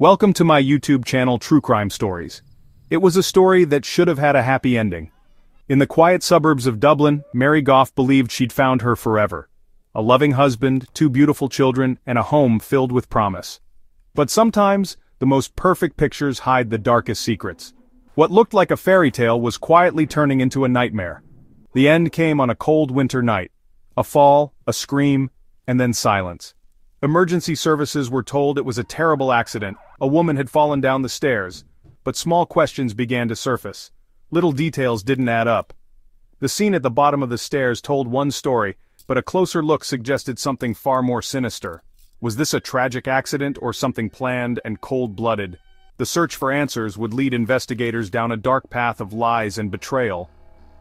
Welcome to my YouTube channel True Crime Stories. It was a story that should have had a happy ending. In the quiet suburbs of Dublin, Mary Goff believed she'd found her forever. A loving husband, two beautiful children, and a home filled with promise. But sometimes, the most perfect pictures hide the darkest secrets. What looked like a fairy tale was quietly turning into a nightmare. The end came on a cold winter night. A fall, a scream, and then silence. Emergency services were told it was a terrible accident. A woman had fallen down the stairs. But small questions began to surface. Little details didn't add up. The scene at the bottom of the stairs told one story, but a closer look suggested something far more sinister. Was this a tragic accident or something planned and cold-blooded? The search for answers would lead investigators down a dark path of lies and betrayal.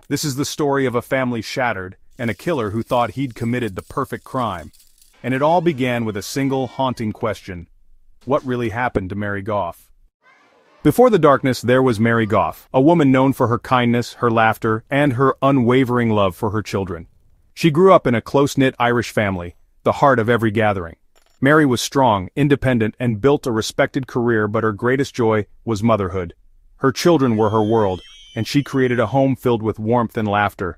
This is the story of a family shattered, and a killer who thought he'd committed the perfect crime. And it all began with a single haunting question. What really happened to Mary Goff? Before the darkness there was Mary Goff, a woman known for her kindness, her laughter, and her unwavering love for her children. She grew up in a close-knit Irish family, the heart of every gathering. Mary was strong, independent, and built a respected career, but her greatest joy was motherhood. Her children were her world, and she created a home filled with warmth and laughter.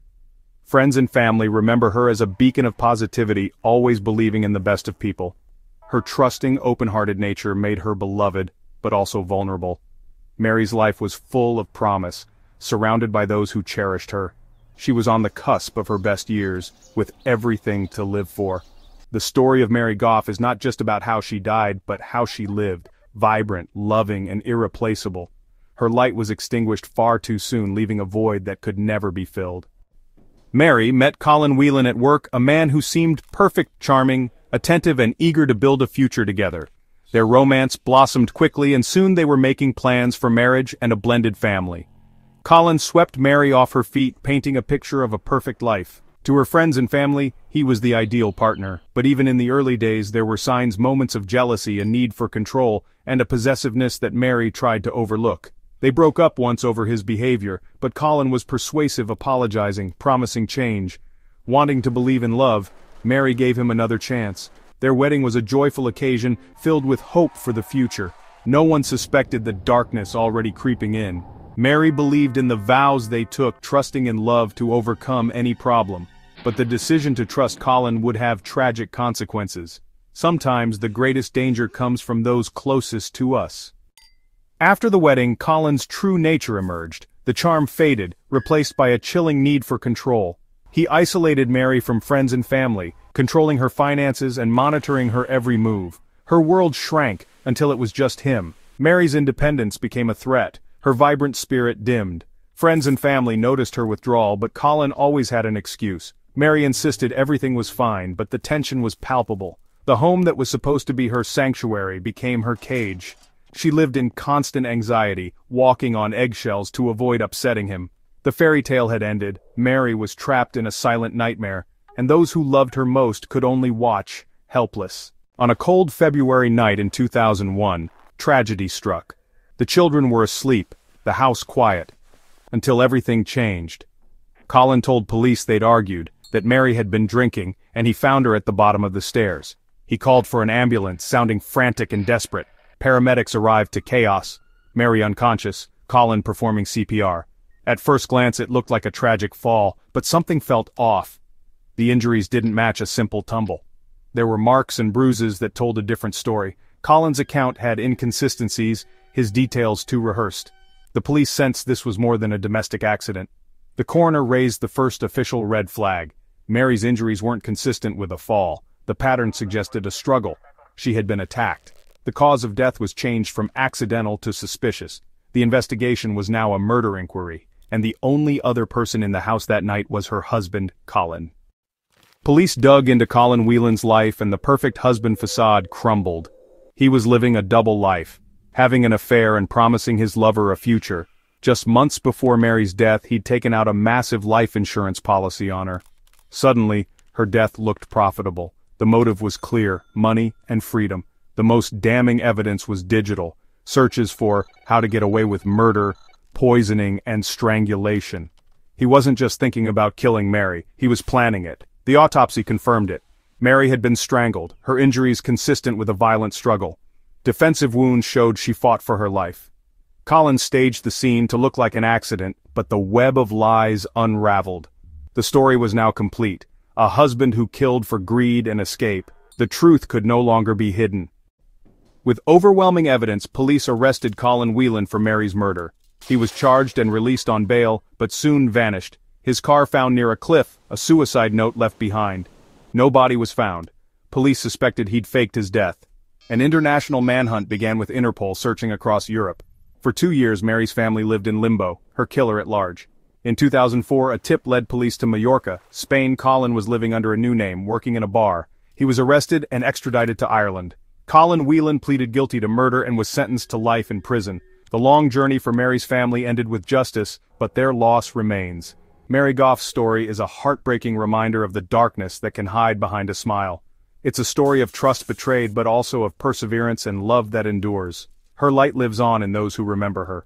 Friends and family remember her as a beacon of positivity, always believing in the best of people. Her trusting, open-hearted nature made her beloved, but also vulnerable. Mary's life was full of promise, surrounded by those who cherished her. She was on the cusp of her best years, with everything to live for. The story of Mary Goff is not just about how she died, but how she lived, vibrant, loving, and irreplaceable. Her light was extinguished far too soon, leaving a void that could never be filled. Mary met Colin Whelan at work, a man who seemed perfect, charming, attentive, and eager to build a future together. Their romance blossomed quickly, and soon they were making plans for marriage and a blended family. Colin swept Mary off her feet, painting a picture of a perfect life. To her friends and family, he was the ideal partner, but even in the early days there were moments of jealousy, a need for control, and a possessiveness that Mary tried to overlook. They broke up once over his behavior, but Colin was persuasive, apologizing, promising change. Wanting to believe in love, Mary gave him another chance. Their wedding was a joyful occasion, filled with hope for the future. No one suspected the darkness already creeping in. Mary believed in the vows they took, trusting in love to overcome any problem. But the decision to trust Colin would have tragic consequences. Sometimes the greatest danger comes from those closest to us. After the wedding, Colin's true nature emerged. The charm faded, replaced by a chilling need for control. He isolated Mary from friends and family, controlling her finances and monitoring her every move. Her world shrank until it was just him. Mary's independence became a threat. Her vibrant spirit dimmed. Friends and family noticed her withdrawal, but Colin always had an excuse. Mary insisted everything was fine, but the tension was palpable. The home that was supposed to be her sanctuary became her cage. She lived in constant anxiety, walking on eggshells to avoid upsetting him. The fairy tale had ended. Mary was trapped in a silent nightmare, and those who loved her most could only watch, helpless. On a cold February night in 2001, tragedy struck. The children were asleep, the house quiet, until everything changed. Colin told police they'd argued, that Mary had been drinking, and he found her at the bottom of the stairs. He called for an ambulance, sounding frantic and desperate. Paramedics arrived to chaos. Mary unconscious, Colin performing CPR. At first glance it looked like a tragic fall, but something felt off. The injuries didn't match a simple tumble. There were marks and bruises that told a different story. Colin's account had inconsistencies, his details too rehearsed. The police sensed this was more than a domestic accident. The coroner raised the first official red flag. Mary's injuries weren't consistent with a fall. The pattern suggested a struggle. She had been attacked. The cause of death was changed from accidental to suspicious. The investigation was now a murder inquiry, and the only other person in the house that night was her husband, Colin. Police dug into Colin Whelan's life, and the perfect husband facade crumbled. He was living a double life, having an affair and promising his lover a future. Just months before Mary's death, he'd taken out a massive life insurance policy on her. Suddenly, her death looked profitable. The motive was clear: money and freedom. The most damning evidence was digital. Searches for how to get away with murder, poisoning, and strangulation. He wasn't just thinking about killing Mary, he was planning it. The autopsy confirmed it. Mary had been strangled, her injuries consistent with a violent struggle. Defensive wounds showed she fought for her life. Collins staged the scene to look like an accident, but the web of lies unraveled. The story was now complete. A husband who killed for greed and escape. The truth could no longer be hidden. With overwhelming evidence, police arrested Colin Whelan for Mary's murder. He was charged and released on bail, but soon vanished. His car found near a cliff, a suicide note left behind. No body was found. Police suspected he'd faked his death. An international manhunt began with Interpol searching across Europe. For 2 years, Mary's family lived in limbo, her killer at large. In 2004, a tip led police to Mallorca, Spain. Colin was living under a new name, working in a bar. He was arrested and extradited to Ireland. Colin Whelan pleaded guilty to murder and was sentenced to life in prison. The long journey for Mary's family ended with justice, but their loss remains. Mary Goff's story is a heartbreaking reminder of the darkness that can hide behind a smile. It's a story of trust betrayed but also of perseverance and love that endures. Her light lives on in those who remember her.